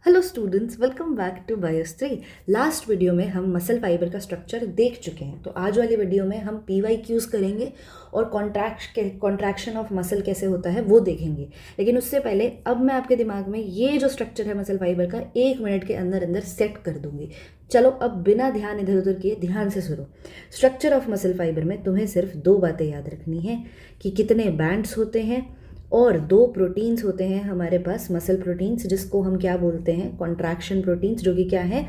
Hello students, welcome back to बायोस्ट्री। Last video में हम मसल फाइबर का स्ट्रक्चर देख चुके हैं। तो आज वाली वीडियो में हम PYQs करेंगे और कॉन्ट्रैक्शन ऑफ मसल कैसे होता है वो देखेंगे। लेकिन उससे पहले अब मैं आपके दिमाग में ये जो स्ट्रक्चर है मसल फाइबर का 1 मिनट के अंदर अंदर सेट कर दूंगी। चलो अब बिना ध्यान इधर उधर किए ध्यान से सुनो। स्ट्रक्चर ऑफ मसल फाइबर में तुम्हें सिर्फ 2 बातें याद रखनी है कि कितने बैंड्स होते हैं और 2 प्रोटीन्स होते हैं हमारे पास, मसल प्रोटीन्स, जिसको हम क्या बोलते हैं, कॉन्ट्रैक्शन प्रोटीन्स, जो कि क्या है,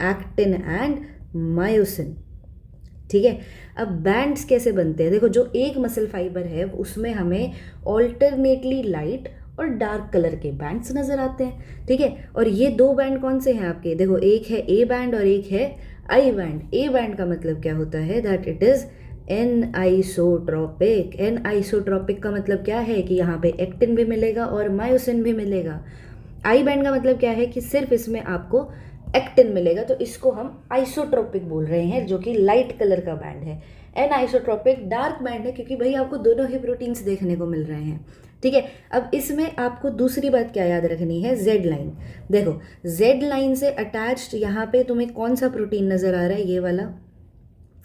एक्टिन एंड मायोसिन। ठीक है। अब बैंड्स कैसे बनते हैं, देखो जो एक मसल फाइबर है उसमें हमें ऑल्टरनेटली लाइट और डार्क कलर के बैंड्स नजर आते हैं। ठीक है। और ये 2 बैंड कौन से हैं आपके, देखो एक है ए बैंड और एक है आई बैंड। ए बैंड का मतलब क्या होता है, that it is an isotropic. An isotropic का मतलब क्या है कि यहाँ पे एक्टिन भी मिलेगा और मायोसिन भी मिलेगा। आई बैंड का मतलब क्या है कि सिर्फ इसमें आपको एक्टिन मिलेगा, तो इसको हम आइसोट्रोपिक बोल रहे हैं, जो कि लाइट कलर का बैंड है। एन आइसोट्रोपिक डार्क बैंड है क्योंकि भाई आपको दोनों ही प्रोटीन्स देखने को मिल रहे हैं। ठीक है। अब इसमें आपको दूसरी बात क्या याद रखनी है, जेड लाइन। देखो जेड लाइन से अटैच्ड यहाँ पे तुम्हें कौन सा प्रोटीन नजर आ रहा है, ये वाला।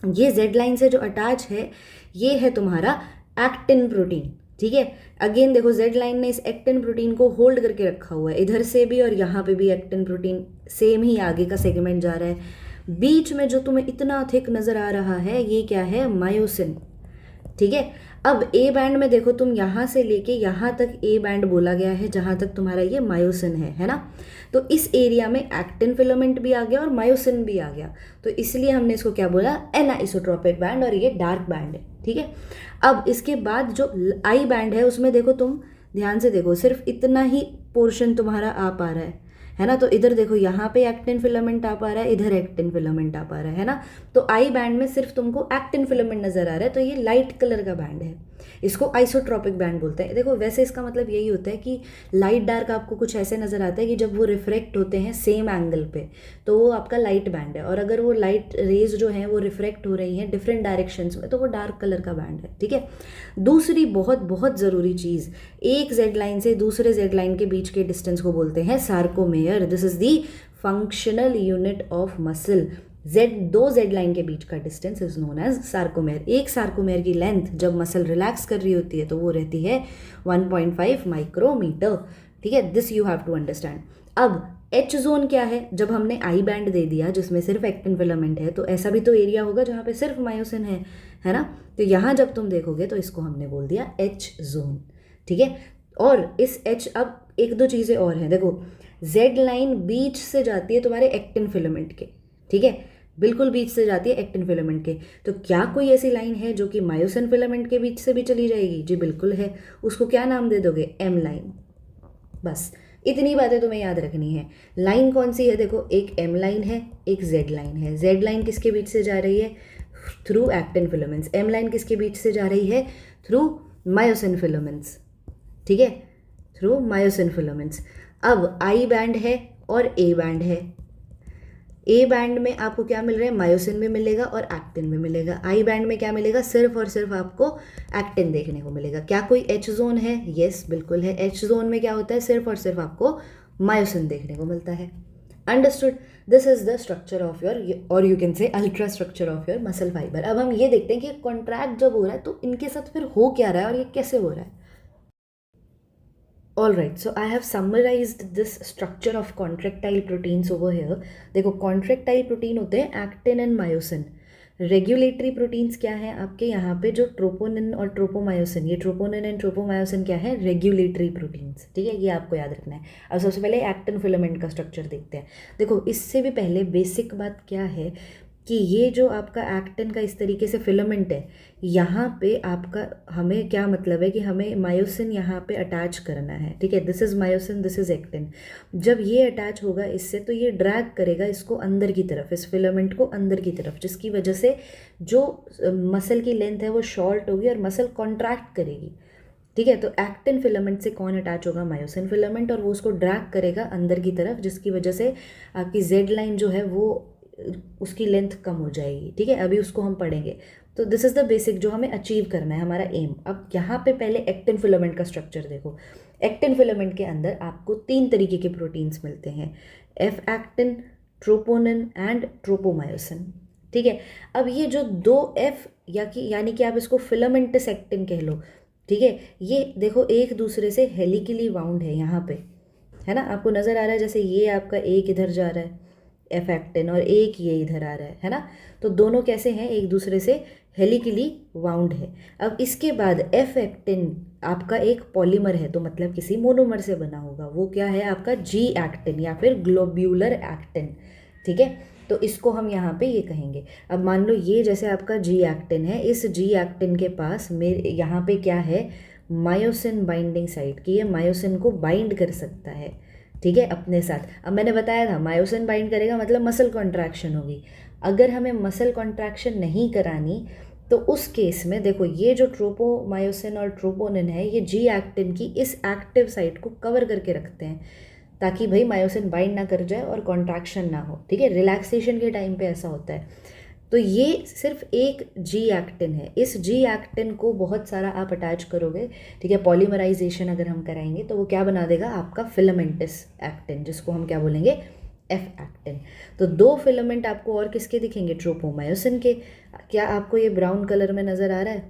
ये जेड लाइन से जो अटैच है ये है तुम्हारा एक्टिन प्रोटीन। ठीक है। अगेन देखो जेड लाइन ने इस एक्टिन प्रोटीन को होल्ड करके रखा हुआ है, इधर से भी और यहाँ पे भी एक्टिन प्रोटीन सेम ही आगे का सेगमेंट जा रहा है। बीच में जो तुम्हें इतना थिक नजर आ रहा है ये क्या है, मायोसिन। ठीक है। अब ए बैंड में देखो तुम यहाँ से लेके यहाँ तक ए बैंड बोला गया है, जहाँ तक तुम्हारा ये मायोसिन है ना। तो इस एरिया में एक्टिन फिलामेंट भी आ गया और मायोसिन भी आ गया, तो इसलिए हमने इसको क्या बोला, एन आइसोट्रोपिक बैंड, और ये डार्क बैंड है। ठीक है। अब इसके बाद जो आई बैंड है उसमें देखो तुम ध्यान से देखो, सिर्फ इतना ही पोर्शन तुम्हारा आ पा रहा है ना। तो इधर देखो यहाँ पे एक्टिन फिलामेंट आ पा रहा है, इधर एक्टिन फिलामेंट आ पा रहा है ना। तो आई बैंड में सिर्फ तुमको एक्टिन फिलामेंट नजर आ रहा है, तो ये लाइट कलर का बैंड है, इसको आइसोट्रॉपिक बैंड बोलते हैं। देखो वैसे इसका मतलब यही होता है कि लाइट डार्क आपको कुछ ऐसे नजर आता है कि जब वो रिफ्रेक्ट होते हैं सेम एंगल पे तो वो आपका लाइट बैंड है, और अगर वो लाइट रेज जो है वो रिफ्रेक्ट हो रही हैं डिफरेंट डायरेक्शंस में तो वो डार्क कलर का बैंड है। ठीक है। दूसरी बहुत बहुत ज़रूरी चीज़, एक जेड लाइन से दूसरे जेड लाइन के बीच के डिस्टेंस को बोलते हैं sarcomere. This is the functional unit of muscle. दो जेड लाइन के बीच का distance is known as sarcomere. एक सार्कोमेयर की लेंथ जब मसल रिलैक्स कर रही होती है तो वो रहती है 1.5 माइक्रोमीटर। ठीक है। This you have to understand. अब एच जोन क्या है, जब हमने आई बैंड दे दिया जिसमें सिर्फ एक्टिन फिलामेंट है तो ऐसा भी तो एरिया होगा जहाँ पे सिर्फ मायोसिन है ना। तो यहाँ जब तुम देखोगे तो इसको हमने बोल दिया एच जोन। ठीक है। और इस एच, अब एक दो चीज़ें और हैं, देखो जेड लाइन बीच से जाती है तुम्हारे एक्टिन फिलामेंट के। ठीक है। बिल्कुल बीच से जाती है एक्टिन फिलामेंट के। तो क्या कोई ऐसी लाइन है जो कि मायोसिन फिलामेंट के बीच से भी चली जाएगी, जी बिल्कुल है। उसको क्या नाम दे दोगे, एम लाइन। बस इतनी बातें तुम्हें याद रखनी है। लाइन कौन सी है, देखो एक एम लाइन है एक जेड लाइन है। जेड लाइन किसके बीच से जा रही है, through actin filaments. M line किसके बीच से जा रही है, थ्रू मायोसिन फिलामेंट्स। ठीक है, थ्रू मायोसिन फिलामेंट्स। अब आई बैंड है और ए बैंड है। ए बैंड में आपको क्या मिल रहा है, मायोसिन भी मिलेगा और एक्टिन भी मिलेगा। आई बैंड में क्या मिलेगा, सिर्फ और सिर्फ आपको एक्टिन देखने को मिलेगा। क्या कोई एच जोन है, यस बिल्कुल है। एच जोन में क्या होता है, सिर्फ और सिर्फ आपको मायोसिन देखने को मिलता है। Understood. This is the structure of your, और you can say ultra structure of your muscle fibre. अब हम ये देखते हैं कि कॉन्ट्रैक्ट जब हो रहा है तो इनके साथ फिर हो क्या रहा है और ये कैसे हो रहा है। All right, so I have summarized this structure of contractile proteins over here. देखो contractile protein होते हैं actin and myosin. Regulatory proteins क्या हैं आपके यहाँ पे, जो ट्रोपोनिन और ट्रोपोमायोसिन, ये ट्रोपोनिन एंड ट्रोपोमायोसिन क्या है, रेगुलेटरी प्रोटीन्स। ठीक है, ये आपको याद रखना है। अब सबसे पहले एक्टिन फिलामेंट का स्ट्रक्चर देखते हैं। देखो इससे भी पहले बेसिक बात क्या है कि ये जो आपका एक्टिन का इस तरीके से फिलामेंट है, यहाँ पे आपका, हमें क्या मतलब है कि हमें मायोसिन यहाँ पे अटैच करना है। ठीक है, this is myosin, this is actin. जब ये अटैच होगा इससे तो ये ड्रैग करेगा इसको अंदर की तरफ, इस फिलामेंट को अंदर की तरफ, जिसकी वजह से जो मसल की लेंथ है वो शॉर्ट होगी और मसल कॉन्ट्रैक्ट करेगी। ठीक है। तो एक्टिन फिलामेंट से कौन अटैच होगा, मायोसिन फिलामेंट, और वो उसको ड्रैग करेगा अंदर की तरफ, जिसकी वजह से आपकी जेड लाइन जो है वो उसकी लेंथ कम हो जाएगी। ठीक है, अभी उसको हम पढ़ेंगे। तो दिस इज द बेसिक जो हमें अचीव करना है, हमारा एम। अब यहाँ पे पहले एक्टिन फिलामेंट का स्ट्रक्चर देखो। एक्टिन फिलामेंट के अंदर आपको 3 तरीके के प्रोटीन्स मिलते हैं, F actin, troponin and tropomyosin. ठीक है, अब ये जो 2 एफ यानी कि आप इसको फिलामेंटस एक्टिन कह लो, ठीक है, ये देखो एक दूसरे से हेलिकली वाउंड है यहाँ पे, है ना, आपको नज़र आ रहा है, जैसे ये आपका एक इधर जा रहा है एफ एक्टिन और एक ये इधर आ रहा है ना, तो दोनों कैसे हैं, एक दूसरे से हेलिकली वाउंड है। अब इसके बाद एफ एक्टिन आपका एक पॉलीमर है, तो मतलब किसी मोनोमर से बना होगा, वो क्या है आपका जी एक्टिन या फिर ग्लोब्यूलर एक्टिन। ठीक है, तो इसको हम यहाँ पे ये कहेंगे। अब मान लो ये जैसे आपका जी एक्टिन है, इस जी एक्टिन के पास मेरे यहाँ पे क्या है, मायोसिन बाइंडिंग साइट की, ये मायोसिन को बाइंड कर सकता है, ठीक है, अपने साथ। अब मैंने बताया था मायोसिन बाइंड करेगा मतलब मसल कॉन्ट्रैक्शन होगी। अगर हमें मसल कॉन्ट्रैक्शन नहीं करानी तो उस केस में देखो ये जो ट्रोपोमायोसिन और ट्रोपोनिन है, ये जी एक्टिन की इस एक्टिव साइट को कवर करके रखते हैं ताकि भाई मायोसिन बाइंड ना कर जाए और कॉन्ट्रैक्शन ना हो। ठीक है, रिलैक्सेशन के टाइम पे ऐसा होता है। तो ये सिर्फ एक जी एक्टिन है, इस जी एक्टिन को बहुत सारा आप अटैच करोगे, ठीक है, पॉलीमराइजेशन अगर हम कराएंगे तो वो क्या बना देगा आपका फिलामेंटस एक्टिन, जिसको हम क्या बोलेंगे, एफ एक्टिन। तो 2 फिलामेंट आपको और किसके दिखेंगे, ट्रोपोमायोसिन के। क्या आपको ये ब्राउन कलर में नज़र आ रहा है,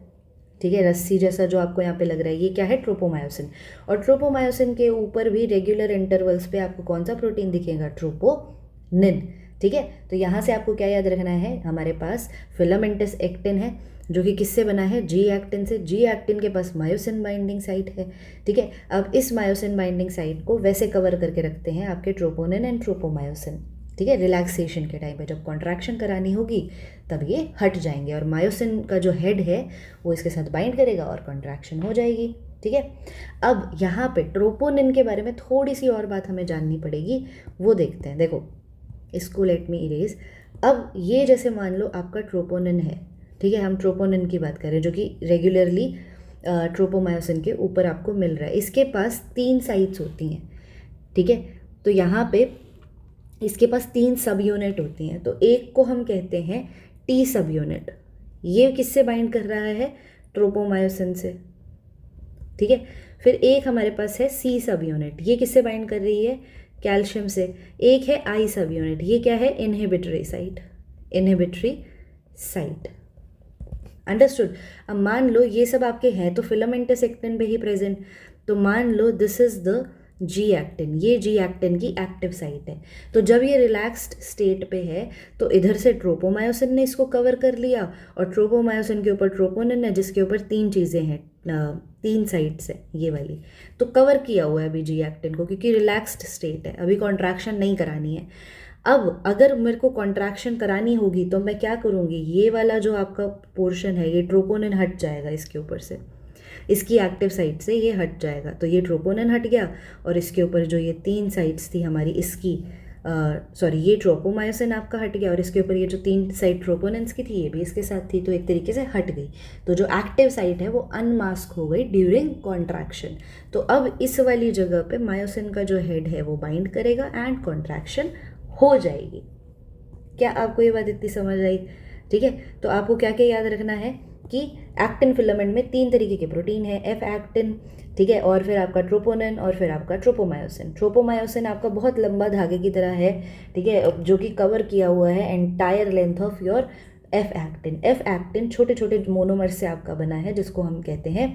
ठीक है, रस्सी जैसा जो आपको यहाँ पे लग रहा है, ये क्या है, ट्रोपोमायोसिन। और ट्रोपोमायोसिन के ऊपर भी रेगुलर इंटरवल्स पे आपको कौन सा प्रोटीन दिखेगा, ट्रोपोनिन। ठीक है, तो यहाँ से आपको क्या याद रखना है, हमारे पास फिलामेंटस एक्टिन है जो कि किससे बना है, जी एक्टिन से। जी एक्टिन के पास मायोसिन बाइंडिंग साइट है। ठीक है, अब इस मायोसिन बाइंडिंग साइट को वैसे कवर करके रखते हैं आपके ट्रोपोनिन एंड ट्रोपोमायोसिन। ठीक है, रिलैक्सेशन के टाइम पे जब कॉन्ट्रैक्शन करानी होगी तब ये हट जाएंगे और मायोसिन का जो हेड है वो इसके साथ बाइंड करेगा और कॉन्ट्रैक्शन हो जाएगी। ठीक है, अब यहाँ पे ट्रोपोनिन के बारे में थोड़ी सी और बात हमें जाननी पड़ेगी, वो देखते हैं। देखो इसको लेट मी इरेज। अब ये जैसे मान लो आपका ट्रोपोनिन है, ठीक है, हम ट्रोपोनिन की बात करें जो कि रेगुलरली ट्रोपोमायोसिन के ऊपर आपको मिल रहा है। इसके पास 3 साइट्स होती हैं। ठीक है, तो यहाँ पे इसके पास 3 सब यूनिट होती हैं। तो एक को हम कहते हैं टी सब यूनिट, ये किससे बाइंड कर रहा है, ट्रोपोमायोसिन से। ठीक है, फिर एक हमारे पास है सी सब यूनिट, ये किससे बाइंड कर रही है, कैल्शियम से। एक है आई सब यूनिट, ये क्या है, inhibitory site, inhibitory site. Understood. अब मान लो ये सब आपके हैं तो फिलामेंटस एक्टिन पे ही प्रेजेंट, तो मान लो this is the G actin, ये जी एक्टिन की एक्टिव साइट है। तो जब ये रिलैक्स्ड स्टेट पे है तो इधर से ट्रोपोमायोसिन ने इसको कवर कर लिया और ट्रोपोमायोसिन के ऊपर ट्रोपोनिन है जिसके ऊपर 3 चीज़ें हैं, 3 साइड्स है ये वाली, तो कवर किया हुआ है अभी जी एक्टिन को, क्योंकि रिलैक्स्ड स्टेट है, अभी कॉन्ट्रैक्शन नहीं करानी है। अब अगर मेरे को कॉन्ट्रैक्शन करानी होगी तो मैं क्या करूँगी, ये वाला जो आपका पोर्शन है ये ट्रोपोनिन हट जाएगा इसके ऊपर से, इसकी एक्टिव साइट से ये हट जाएगा, तो ये ट्रोपोनिन हट गया और इसके ऊपर जो ये 3 साइट्स थी हमारी इसकी सॉरी ये ट्रोपोमायोसिन आपका हट गया और इसके ऊपर ये जो 3 साइट ट्रोपोनिन्स की थी ये भी इसके साथ थी, तो एक तरीके से हट गई। तो जो एक्टिव साइट है वो अनमास्क हो गई ड्यूरिंग कॉन्ट्रैक्शन। तो अब इस वाली जगह पे मायोसिन का जो हेड है वो बाइंड करेगा एंड कॉन्ट्रैक्शन हो जाएगी। क्या आपको ये बात इतनी समझ आई? ठीक है, तो आपको क्या क्या याद रखना है कि एक्टिन फिलामेंट में 3 तरीके के प्रोटीन है, एफ एक्टिन, ठीक है, और फिर आपका ट्रोपोनिन और फिर आपका ट्रोपोमायोसिन। ट्रोपोमायोसिन आपका बहुत लंबा धागे की तरह है, ठीक है, जो कि कवर किया हुआ है entire length of your F actin. F actin छोटे छोटे मोनोमर से आपका बना है जिसको हम कहते हैं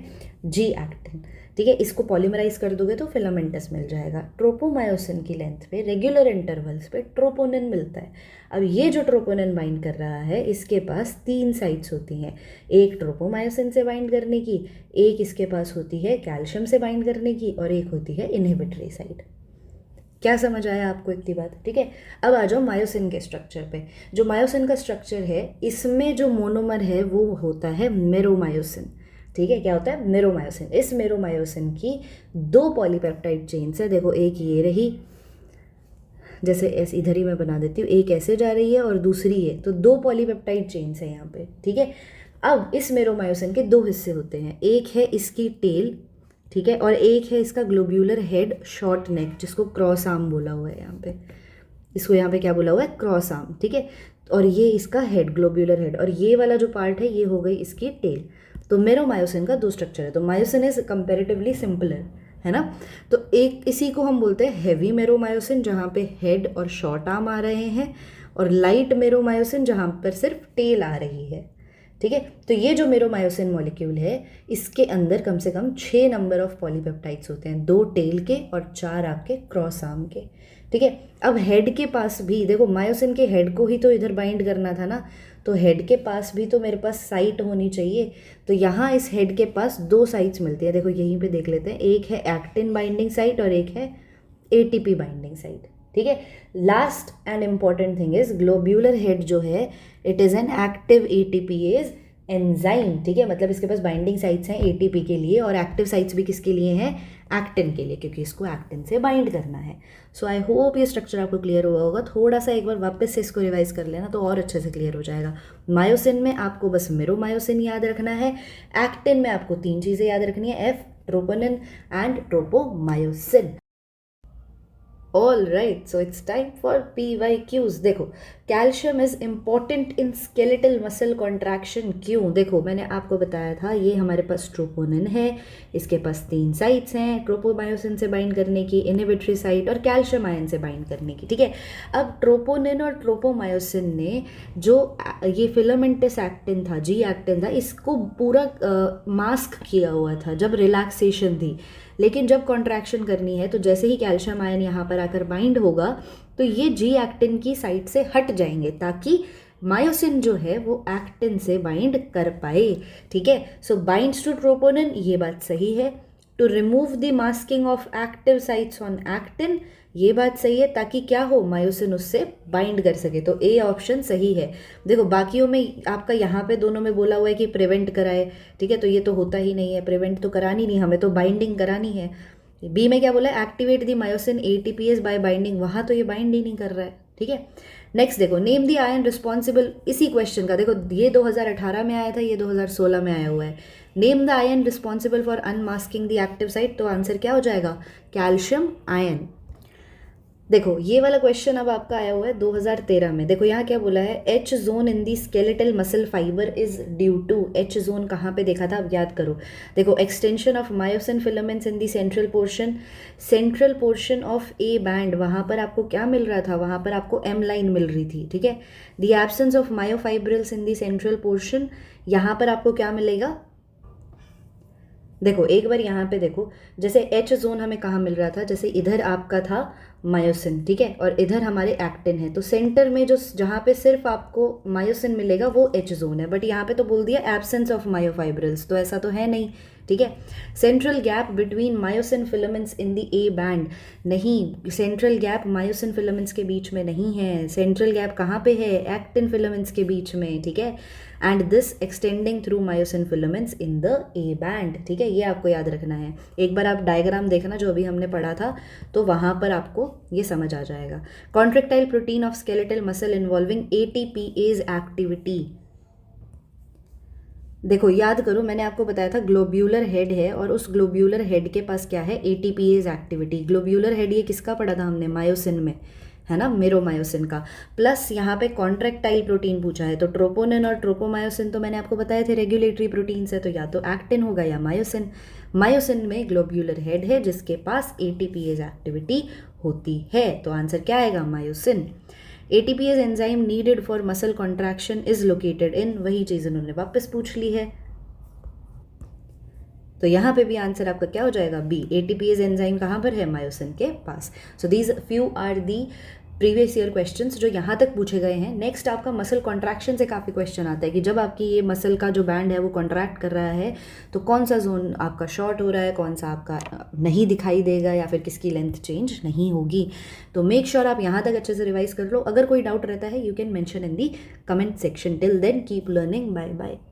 जी एक्टिन। ठीक है, इसको पॉलीमराइज कर दोगे तो फिलामेंटस मिल जाएगा। ट्रोपोमायोसिन की लेंथ पे रेगुलर इंटरवल्स पे ट्रोपोनिन मिलता है। अब ये जो ट्रोपोनिन बाइंड कर रहा है इसके पास 3 साइट्स होती हैं, एक ट्रोपोमायोसिन से बाइंड करने की, एक इसके पास होती है कैल्शियम से बाइंड करने की और एक होती है इनहिबिटरी साइट। क्या समझ आया आपको इतनी बात? ठीक है, अब आ जाओ मायोसिन के स्ट्रक्चर पे। जो मायोसिन का स्ट्रक्चर है इसमें जो मोनोमर है वो होता है मेरोमायोसिन। ठीक है, क्या होता है, मेरोमायोसिन। इस मेरोमायोसिन की 2 पॉलीपेप्टाइड चेन्स है। देखो एक ये रही, जैसे ऐसे इधर ही मैं बना देती हूँ, एक ऐसे जा रही है और दूसरी है, तो 2 पॉलीपेप्टाइड चेन्स है यहाँ पे। ठीक है, अब इस मेरोमायोसिन के 2 हिस्से होते हैं, एक है इसकी टेल, ठीक है, और एक है इसका ग्लोब्यूलर हेड शॉर्ट नेक जिसको क्रॉस आर्म बोला हुआ है यहाँ पे, इसको यहाँ पे क्या बोला हुआ है, क्रॉस आर्म। ठीक है, और ये इसका हेड, ग्लोब्यूलर हेड, और ये वाला जो पार्ट है ये हो गई इसकी टेल। तो मेरोमायोसिन का 2 स्ट्रक्चर है। तो मायोसिन इज कंपेरेटिवली सिंपलर, है ना। तो एक इसी को हम बोलते हैं हेवी मेरोमायोसिन, जहाँ पे हेड और शॉर्ट आर्म आ रहे हैं, और लाइट मेरोमायोसिन जहाँ पर सिर्फ टेल आ रही है। ठीक है, तो ये जो मेरोमायोसिन मॉलिक्यूल है, इसके अंदर कम से कम 6 नंबर ऑफ पॉलीपेप्टाइड्स होते हैं, 2 टेल के और 4 आपके क्रॉस आर्म के। ठीक है, अब हेड के पास भी देखो, मायोसिन के हेड को ही तो इधर बाइंड करना था ना, तो हेड के पास भी तो मेरे पास साइट होनी चाहिए। तो यहाँ इस हेड के पास 2 साइट्स मिलती है, देखो यहीं पे देख लेते हैं, एक है एक्टिन बाइंडिंग साइट और एक है एटीपी बाइंडिंग साइट। ठीक है, last and important thing is globular head जो है, it is an active ATPase enzyme. ठीक है, मतलब इसके पास बाइंडिंग साइट्स हैं एटीपी के लिए, और एक्टिव साइट्स भी किसके लिए हैं, एक्टिन के लिए, क्योंकि इसको एक्टिन से बाइंड करना है। सो आई होप ये स्ट्रक्चर आपको क्लियर हुआ होगा। थोड़ा सा एक बार वापस से इसको रिवाइज कर लेना तो और अच्छे से क्लियर हो जाएगा। मायोसिन में आपको बस मेरोमायोसिन याद रखना है, एक्टिन में आपको 3 चीज़ें याद रखनी है, F, troponin and tropomyosin. All right, so it's time for PYQs। देखो, calcium is important in skeletal muscle contraction. क्यों? देखो, मैंने आपको बताया था ये हमारे पास ट्रोपोनिन है, इसके पास 3 साइट्स हैं, ट्रोपोमायोसिन से बाइंड करने की, इनहिबिटरी साइट, और कैल्शियम आयन से बाइंड करने की। ठीक है, अब ट्रोपोनिन और ट्रोपोमायोसिन ने जो ये फिलामेंटस एक्टिन था, जी एक्टिन था, इसको पूरा मास्क किया हुआ था जब रिलैक्सेशन थी। लेकिन जब कॉन्ट्रैक्शन करनी है तो जैसे ही कैल्शियम आयन यहाँ पर आकर बाइंड होगा तो ये जी एक्टिन की साइड से हट जाएंगे, ताकि मायोसिन जो है वो एक्टिन से बाइंड कर पाए। ठीक है, सो बाइंड्स टू ट्रोपोनिन, ये बात सही है। To remove the masking of active sites on actin, ये बात सही है, ताकि क्या हो, मायोसिन उससे बाइंड कर सके। तो ए ऑप्शन सही है। देखो, बाकियों में आपका यहाँ पे दोनों में बोला हुआ है कि प्रिवेंट कराए। ठीक है, तो ये तो होता ही नहीं है, प्रिवेंट तो करानी नहीं, हमें तो बाइंडिंग करानी है। बी में क्या बोला है, activate the myosin ATPase bye binding, वहाँ तो ये बाइंड ही नहीं कर रहा है। ठीक है, नेक्स्ट देखो, नेम द आयन रिस्पॉन्सिबल, इसी क्वेश्चन का देखो, ये 2018 में आया था, ये 2016 में आया हुआ है। Name the ion responsible for unmasking the active site, तो आंसर क्या हो जाएगा, कैल्शियम आयन। देखो, ये वाला क्वेश्चन अब आपका आया हुआ है 2013 में। देखो यहाँ क्या बोला है, H zone in the skeletal muscle fibre is due to, H zone कहाँ पे देखा था, अब याद करो। देखो, extension of myosin filaments in the central portion of A band, वहाँ पर आपको क्या मिल रहा था, वहाँ पर आपको एम लाइन मिल रही थी। ठीक है, the absence of myofibrils in the central portion, यहाँ पर आपको क्या मिलेगा। देखो, एक बार यहाँ पे देखो, जैसे एच जोन हमें कहाँ मिल रहा था, जैसे इधर आपका था मायोसिन, ठीक है, और इधर हमारे एक्टिन है, तो सेंटर में जो जहाँ पे सिर्फ आपको मायोसिन मिलेगा वो एच जोन है। बट यहाँ पे तो बोल दिया एब्सेंस ऑफ मायोफाइब्रिल्स, तो ऐसा तो है नहीं। ठीक है, central gap between myosin filaments in the A band, नहीं, सेंट्रल गैप मायोसिन फिलामेंट्स के बीच में नहीं है। सेंट्रल गैप कहाँ पे है, एक्टिन फिलामेंट्स के बीच में। ठीक है, and this extending through myosin filaments in the A band. ठीक है, ये आपको याद रखना है। एक बार आप डायग्राम देखना जो अभी हमने पढ़ा था, तो वहाँ पर आपको ये समझ आ जाएगा। Contractile protein of skeletal muscle involving ATPase activity, देखो याद करो, मैंने आपको बताया था ग्लोब्यूलर हेड है, और उस ग्लोब्यूलर हेड के पास क्या है, एटीपीएज एक्टिविटी। ग्लोब्यूलर हेड ये किसका पढ़ा था हमने, मायोसिन में, है ना, मेरोमायोसिन का। प्लस यहाँ पे कॉन्ट्रेक्टाइल प्रोटीन पूछा है, तो ट्रोपोनिन और ट्रोपोमायोसिन तो मैंने आपको बताए थे रेगुलेटरी प्रोटीन्स है, तो या तो एक्टिन होगा या मायोसिन। मायोसिन में ग्लोब्यूलर हेड है जिसके पास एटीपीएज एक्टिविटी होती है, तो आंसर क्या आएगा, myosin. ATPase enzyme needed for muscle contraction is located in, वही चीज़ उन्होंने वापस पूछ ली है, तो यहाँ पे भी आंसर आपका क्या हो जाएगा, बी। एटीपीएज एंजाइम कहाँ पर है, मायोसिन के पास। So these few are the previous year questions जो यहाँ तक पूछे गए हैं। नेक्स्ट आपका मसल कॉन्ट्रैक्शन से काफ़ी क्वेश्चन आता है कि जब आपकी ये मसल का जो बैंड है वो कॉन्ट्रैक्ट कर रहा है तो कौन सा जोन आपका शॉर्ट हो रहा है, कौन सा आपका नहीं दिखाई देगा, या फिर किसकी लेंथ चेंज नहीं होगी। तो मेक श्योर आप यहाँ तक अच्छे से रिवाइज कर लो। अगर कोई डाउट रहता है you can mention in the comment section. Till then keep learning, bye bye.